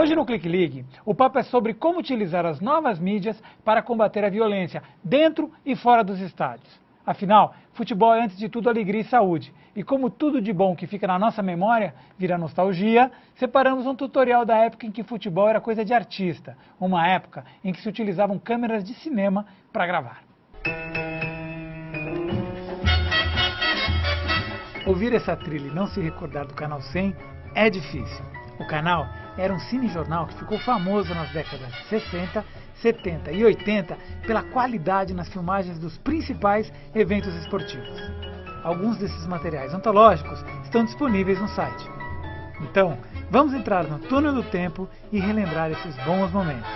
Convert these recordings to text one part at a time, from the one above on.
Hoje no Clique Ligue, o papo é sobre como utilizar as novas mídias para combater a violência dentro e fora dos estádios. Afinal, futebol é antes de tudo alegria e saúde. E como tudo de bom que fica na nossa memória vira nostalgia, separamos um tutorial da época em que futebol era coisa de artista. Uma época em que se utilizavam câmeras de cinema para gravar. Ouvir essa trilha e não se recordar do Canal 100 é difícil. O canal era um cinejornal que ficou famoso nas décadas de 60, 70 e 80 pela qualidade nas filmagens dos principais eventos esportivos. Alguns desses materiais antológicos estão disponíveis no site. Então, vamos entrar no túnel do tempo e relembrar esses bons momentos.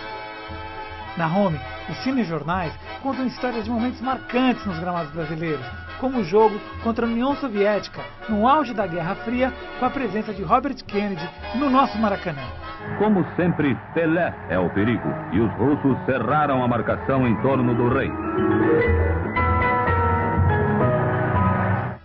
Na Home, os cinejornais contam histórias de momentos marcantes nos gramados brasileiros, como o jogo contra a União Soviética, no auge da Guerra Fria, com a presença de Robert Kennedy no nosso Maracanã. Como sempre, Pelé é o perigo, e os russos cerraram a marcação em torno do rei.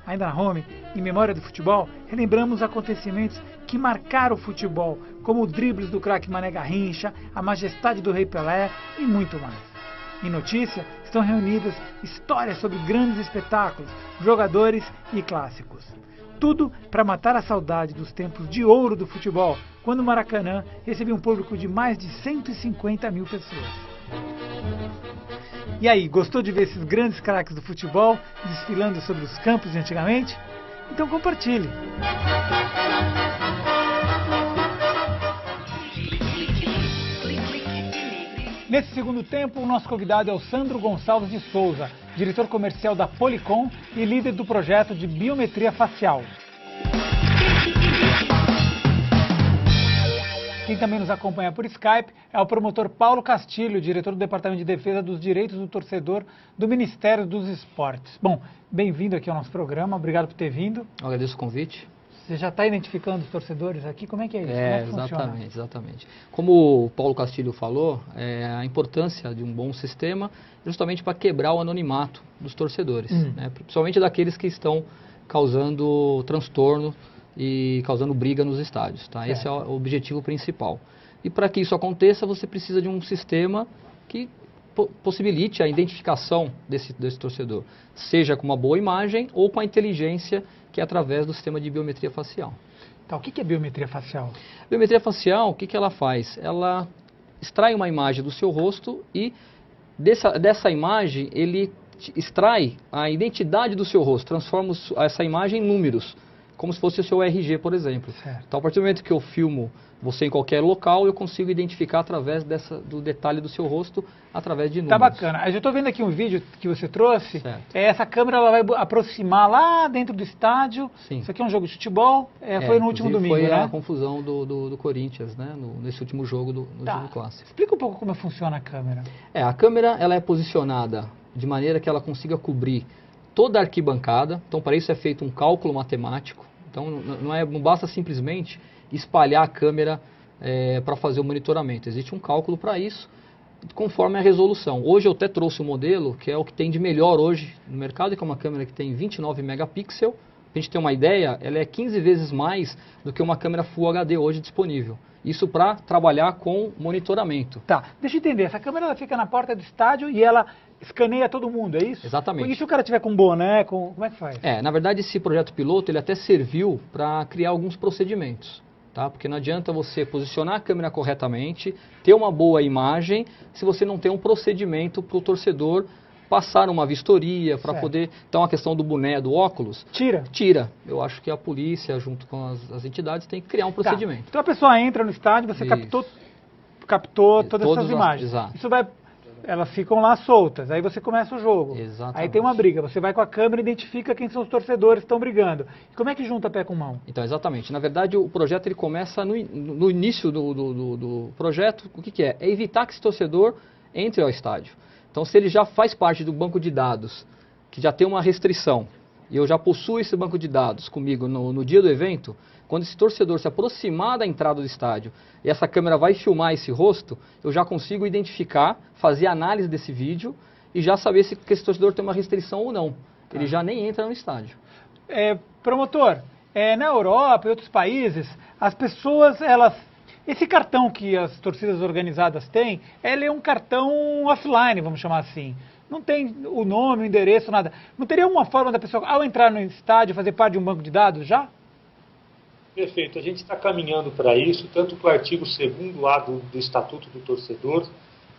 Ainda na Home, em memória do futebol, relembramos acontecimentos que marcaram o futebol, como o dribles do craque Mané Garrincha, a majestade do rei Pelé e muito mais. Em notícia, estão reunidas histórias sobre grandes espetáculos, jogadores e clássicos. Tudo para matar a saudade dos tempos de ouro do futebol, quando o Maracanã recebia um público de mais de 150 mil pessoas. E aí, gostou de ver esses grandes craques do futebol desfilando sobre os campos de antigamente? Então compartilhe! Nesse segundo tempo, o nosso convidado é o Sandro Gonçalves de Souza, diretor comercial da Policom e líder do projeto de biometria facial. Quem também nos acompanha por Skype é o promotor Paulo Castilho, diretor do Departamento de Defesa dos Direitos do Torcedor do Ministério dos Esportes. Bom, bem-vindo aqui ao nosso programa, obrigado por ter vindo. Eu agradeço o convite. Você já está identificando os torcedores aqui? Como é que é isso? Como é que funciona? Exatamente. Como o Paulo Castilho falou, a importância de um bom sistema é justamente para quebrar o anonimato dos torcedores, né? Principalmente daqueles que estão causando transtorno e causando briga nos estádios. Tá? Esse é o objetivo principal. E para que isso aconteça, você precisa de um sistema que possibilite a identificação desse torcedor, seja com uma boa imagem ou com a inteligência que é através do sistema de biometria facial. Tá, o que é biometria facial? Biometria facial, o que ela faz? Ela extrai uma imagem do seu rosto e dessa imagem ele extrai a identidade do seu rosto, transforma essa imagem em números, como se fosse o seu RG, por exemplo. Certo. Então, a partir do momento que eu filmo você em qualquer local, eu consigo identificar através do detalhe do seu rosto, através de números. Tá bacana. Eu estou vendo aqui um vídeo que você trouxe. Certo. Essa câmera ela vai aproximar lá dentro do estádio. Sim. Isso aqui é um jogo de futebol. Foi no último domingo, foi né? Foi a confusão do Corinthians, né? Nesse último jogo, jogo clássico. Explica um pouco como funciona a câmera. A câmera ela é posicionada de maneira que ela consiga cobrir toda a arquibancada. Então, para isso é feito um cálculo matemático. Então, não basta simplesmente espalhar a câmera para fazer o monitoramento. Existe um cálculo para isso, conforme a resolução. Hoje eu até trouxe um modelo que é o que tem de melhor hoje no mercado, que é uma câmera que tem 29 megapixels. Para a gente ter uma ideia, ela é 15 vezes mais do que uma câmera Full HD hoje disponível. Isso para trabalhar com monitoramento. Tá, deixa eu entender. Essa câmera ela fica na porta do estádio e ela escaneia todo mundo, é isso? Exatamente. E se o cara tiver com boné, como é que faz? Na verdade, esse projeto piloto ele até serviu para criar alguns procedimentos. Tá? Porque não adianta você posicionar a câmera corretamente, ter uma boa imagem, se você não tem um procedimento para o torcedor passar uma vistoria, para poder... Então, a questão do boné, do óculos... Tira. Eu acho que a polícia, junto com as entidades, tem que criar um procedimento. Então, a pessoa entra no estádio, você captou todas essas imagens. Exato. Elas ficam lá soltas, aí você começa o jogo. Exatamente. Aí tem uma briga, você vai com a câmera e identifica quem são os torcedores que estão brigando. E como é que junta pé com mão? Então, exatamente. Na verdade, o projeto ele começa no início do projeto. O que é? É evitar que esse torcedor entre ao estádio. Então, se ele já faz parte do banco de dados, que já tem uma restrição, e eu já possuo esse banco de dados comigo no dia do evento, quando esse torcedor se aproximar da entrada do estádio e essa câmera vai filmar esse rosto, eu já consigo identificar, fazer análise desse vídeo e já saber se esse torcedor tem uma restrição ou não. Ele já nem entra no estádio. Promotor, na Europa e outros países, as pessoas, elas Esse cartão que as torcidas organizadas têm, ele é um cartão offline, vamos chamar assim. Não tem o nome, o endereço, nada. Não teria uma forma da pessoa, ao entrar no estádio, fazer parte de um banco de dados já? Perfeito. A gente está caminhando para isso, tanto para o artigo 2º lá do Estatuto do Torcedor,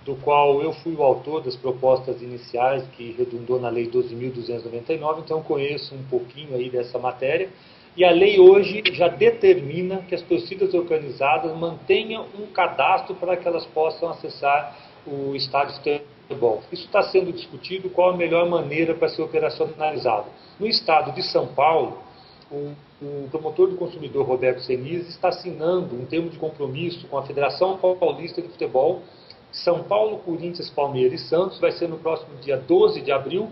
do qual eu fui o autor das propostas iniciais, que redundou na Lei 12.299, então conheço um pouquinho aí dessa matéria. E a lei hoje já determina que as torcidas organizadas mantenham um cadastro para que elas possam acessar o estádio de futebol. Isso está sendo discutido, qual a melhor maneira para ser operacionalizado. No estado de São Paulo, o promotor do consumidor, Roberto Senise, está assinando um termo de compromisso com a Federação Paulista de Futebol. São Paulo, Corinthians, Palmeiras e Santos vai ser no próximo dia 12 de abril,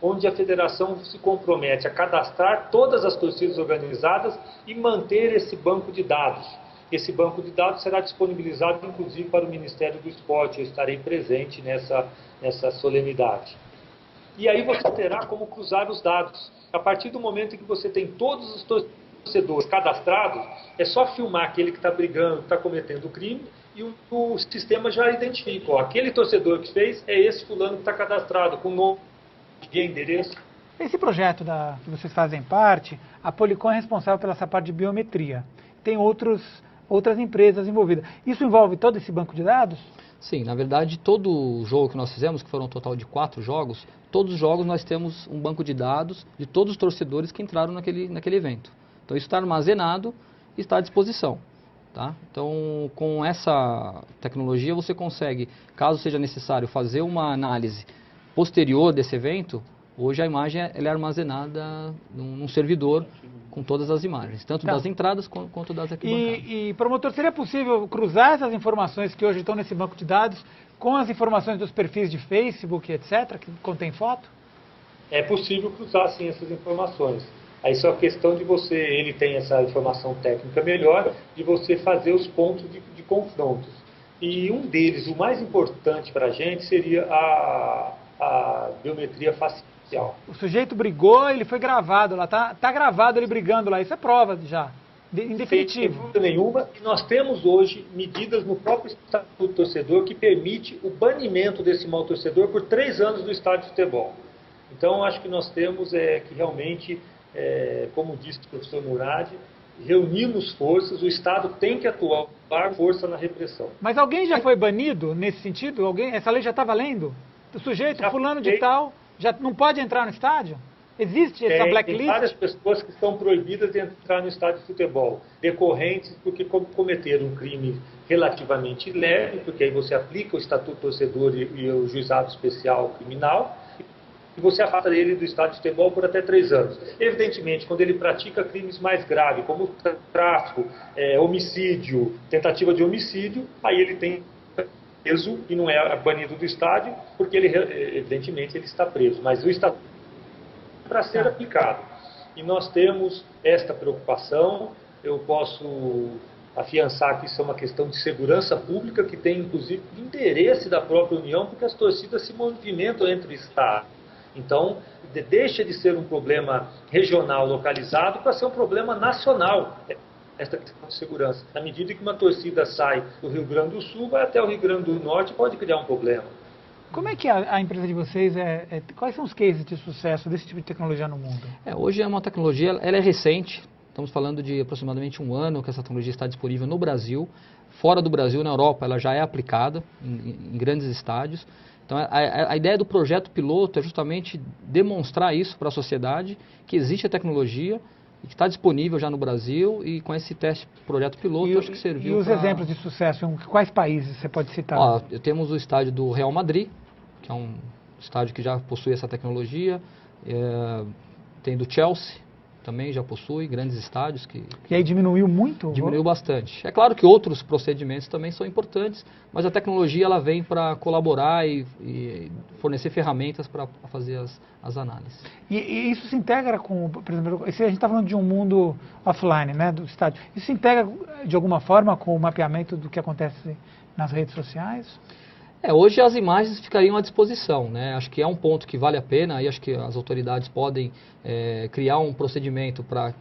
onde a federação se compromete a cadastrar todas as torcidas organizadas e manter esse banco de dados. Esse banco de dados será disponibilizado, inclusive, para o Ministério do Esporte. Eu estarei presente nessa solenidade. E aí você terá como cruzar os dados. A partir do momento em que você tem todos os torcedores cadastrados, é só filmar aquele que está brigando, que está cometendo o crime, e o sistema já identifica. Ó, aquele torcedor que fez é esse fulano que está cadastrado, com nome e endereço. Esse projeto que vocês fazem parte, a Policom é responsável pela essa parte de biometria. Tem outras empresas envolvidas. Isso envolve todo esse banco de dados? Sim, na verdade, todo o jogo que nós fizemos, que foram um total de 4 jogos, todos os jogos nós temos um banco de dados de todos os torcedores que entraram naquele evento. Então isso está armazenado e está à disposição. Tá? Então, com essa tecnologia você consegue, caso seja necessário, fazer uma análise posterior desse evento. Hoje a imagem ela é armazenada num servidor com todas as imagens, tanto das entradas quanto das arquibancadas. E, promotor, seria possível cruzar essas informações que hoje estão nesse banco de dados com as informações dos perfis de Facebook, etc., que contém foto? É possível cruzar, sim, essas informações. Aí só a questão de ele tem essa informação técnica melhor, de você fazer os pontos de confrontos. E um deles, o mais importante para a gente, seria a biometria facial. O sujeito brigou, ele foi gravado lá, tá gravado ele brigando lá, isso é prova já, em definitivo. Sem dúvida nenhuma, e nós temos hoje medidas no próprio Estatuto do Torcedor que permite o banimento desse mau torcedor por 3 anos do estádio de futebol. Então, acho que nós temos que realmente, como disse o professor Murad, reunirmos forças, o Estado tem que atuar com força na repressão. Mas alguém já foi banido nesse sentido? Essa lei já está valendo? O sujeito, fulano de tal, já não pode entrar no estádio? Existe essa blacklist? Tem várias pessoas que estão proibidas de entrar no estádio de futebol, decorrentes porque cometeram um crime relativamente leve, porque aí você aplica o Estatuto do Torcedor e o Juizado Especial Criminal, e você afasta ele do estádio de futebol por até 3 anos. Evidentemente, quando ele pratica crimes mais graves, como tráfico, homicídio, tentativa de homicídio, aí ele tem preso e não é banido do estádio, porque evidentemente ele está preso. Mas o estatuto é para ser aplicado. E nós temos esta preocupação. Eu posso afiançar que isso é uma questão de segurança pública, que tem inclusive interesse da própria União, porque as torcidas se movimentam entre estados. Então, deixa de ser um problema regional localizado para ser um problema nacional, esta questão de segurança. Na medida que uma torcida sai do Rio Grande do Sul, vai até o Rio Grande do Norte, pode criar um problema. Como é que a empresa de vocês, quais são os cases de sucesso desse tipo de tecnologia no mundo? Hoje é uma tecnologia, ela é recente, estamos falando de aproximadamente 1 ano que essa tecnologia está disponível no Brasil. Fora do Brasil, na Europa, ela já é aplicada em grandes estádios. Então, a ideia do projeto piloto é justamente demonstrar isso para a sociedade, que existe a tecnologia e que está disponível já no Brasil, e com esse projeto piloto, acho que serviu. E os exemplos de sucesso, quais países você pode citar? Temos o estádio do Real Madrid, que é um estádio que já possui essa tecnologia, tem do Chelsea, também já possui grandes estádios. E aí diminuiu muito? Diminuiu bastante. É claro que outros procedimentos também são importantes, mas a tecnologia ela vem para colaborar e fornecer ferramentas para fazer as análises. E isso se integra com, por exemplo, se a gente está falando de um mundo offline, né, do estádio, isso se integra de alguma forma com o mapeamento do que acontece nas redes sociais? Hoje as imagens ficariam à disposição, né? Acho que é um ponto que vale a pena, e acho que as autoridades podem criar um procedimento para,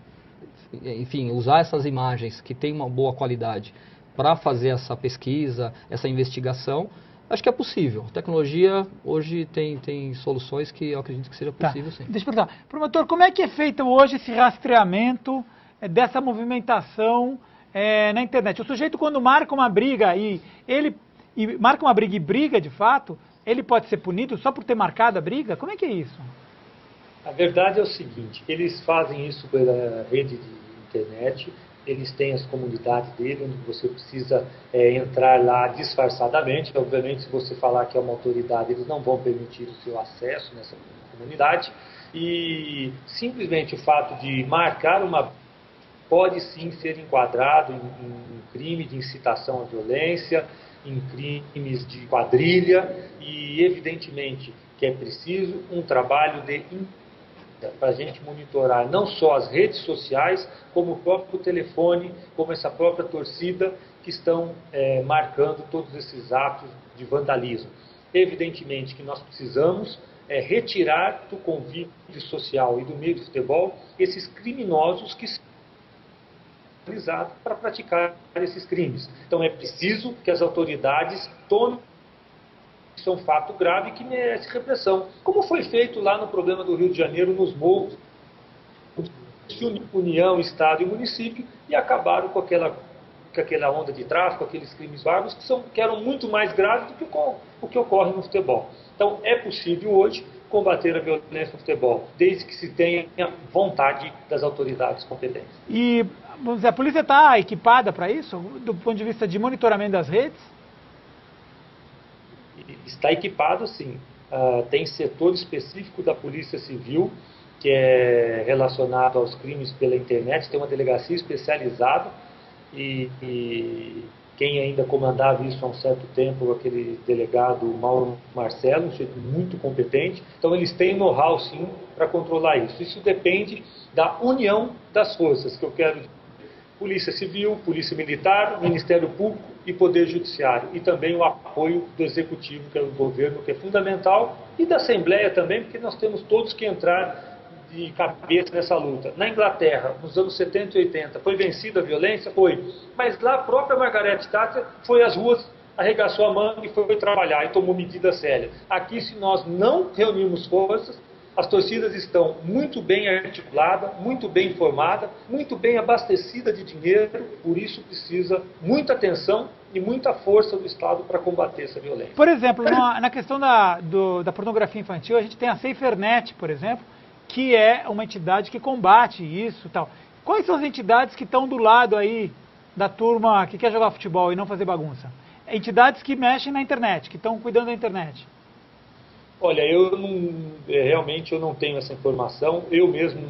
enfim, usar essas imagens que têm uma boa qualidade para fazer essa pesquisa, essa investigação, acho que é possível. A tecnologia hoje tem soluções que eu acredito que seja possível, sim. Deixa eu perguntar, promotor, como é que é feito hoje esse rastreamento dessa movimentação na internet? O sujeito, quando marca uma briga e briga de fato, ele pode ser punido só por ter marcado a briga? Como é que é isso? A verdade é o seguinte, eles fazem isso pela rede de internet, eles têm as comunidades dele, onde você precisa entrar lá disfarçadamente. Obviamente, se você falar que é uma autoridade, eles não vão permitir o seu acesso nessa comunidade. E simplesmente o fato de marcar uma pode sim ser enquadrado em crime de incitação à violência, em crimes de quadrilha, e evidentemente que é preciso um trabalho para a gente monitorar não só as redes sociais, como o próprio telefone, como essa própria torcida que estão marcando todos esses atos de vandalismo. Evidentemente que nós precisamos retirar do convívio social e do meio do futebol esses criminosos que são utilizados para praticar esses crimes. Então é preciso que as autoridades tomem. Isso é um fato grave que merece repressão. Como foi feito lá no problema do Rio de Janeiro, nos morros, União, Estado e município, e acabaram com aquela onda de tráfico, aqueles crimes bárbaros que eram muito mais graves do que o que ocorre no futebol. Então é possível hoje combater a violência no futebol, desde que se tenha vontade das autoridades competentes. E a polícia está equipada para isso, do ponto de vista de monitoramento das redes? Está equipado, sim. Tem setor específico da Polícia Civil que é relacionado aos crimes pela internet, tem uma delegacia especializada e quem ainda comandava isso há um certo tempo, aquele delegado Mauro Marcelo, um sujeito muito competente. Então eles têm know-how, sim, para controlar isso. Isso depende da união das forças, que eu quero dizer. Polícia Civil, Polícia Militar, Ministério Público e Poder Judiciário. E também o apoio do Executivo, que é o governo, que é fundamental, e da Assembleia também, porque nós temos todos que entrar de cabeça nessa luta. Na Inglaterra, nos anos 70 e 80, foi vencida a violência? Foi. Mas lá a própria Margaret Thatcher foi às ruas, arregaçou a manga e foi trabalhar e tomou medidas sérias. Aqui, se nós não reunirmos forças, as torcidas estão muito bem articuladas, muito bem informadas, muito bem abastecidas de dinheiro, por isso precisa muita atenção e muita força do Estado para combater essa violência. Por exemplo, na questão da pornografia infantil, a gente tem a SaferNet, por exemplo, que é uma entidade que combate isso e tal. Quais são as entidades que estão do lado aí da turma que quer jogar futebol e não fazer bagunça? Entidades que mexem na internet, que estão cuidando da internet. Olha, realmente eu não tenho essa informação. Eu mesmo,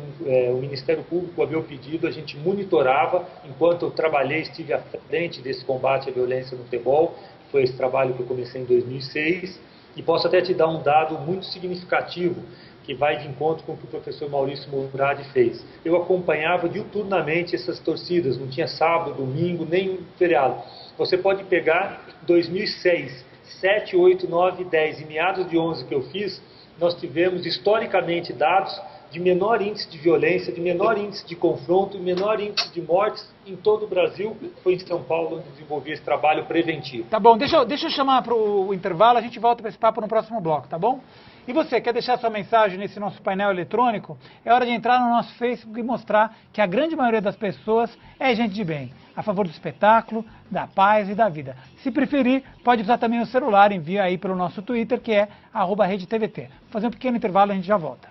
o Ministério Público, a meu pedido, a gente monitorava, enquanto eu trabalhei, estive à frente desse combate à violência no futebol. Foi esse trabalho que eu comecei em 2006. E posso até te dar um dado muito significativo, que vai de encontro com o que o professor Maurício Murad fez. Eu acompanhava diuturnamente essas torcidas, não tinha sábado, domingo, nem feriado. Você pode pegar 2006, 7, 8, 9, 10 e meados de 11 que eu fiz, nós tivemos historicamente dados de menor índice de violência, de menor índice de confronto, menor índice de mortes em todo o Brasil. Foi em São Paulo onde desenvolvi esse trabalho preventivo. Tá bom, deixa eu chamar para o intervalo, a gente volta para esse papo no próximo bloco, tá bom? E você, quer deixar sua mensagem nesse nosso painel eletrônico? É hora de entrar no nosso Facebook e mostrar que a grande maioria das pessoas é gente de bem, a favor do espetáculo, da paz e da vida. Se preferir, pode usar também o celular, envia aí pelo nosso Twitter, que é @RedeTVT. Vou fazer um pequeno intervalo e a gente já volta.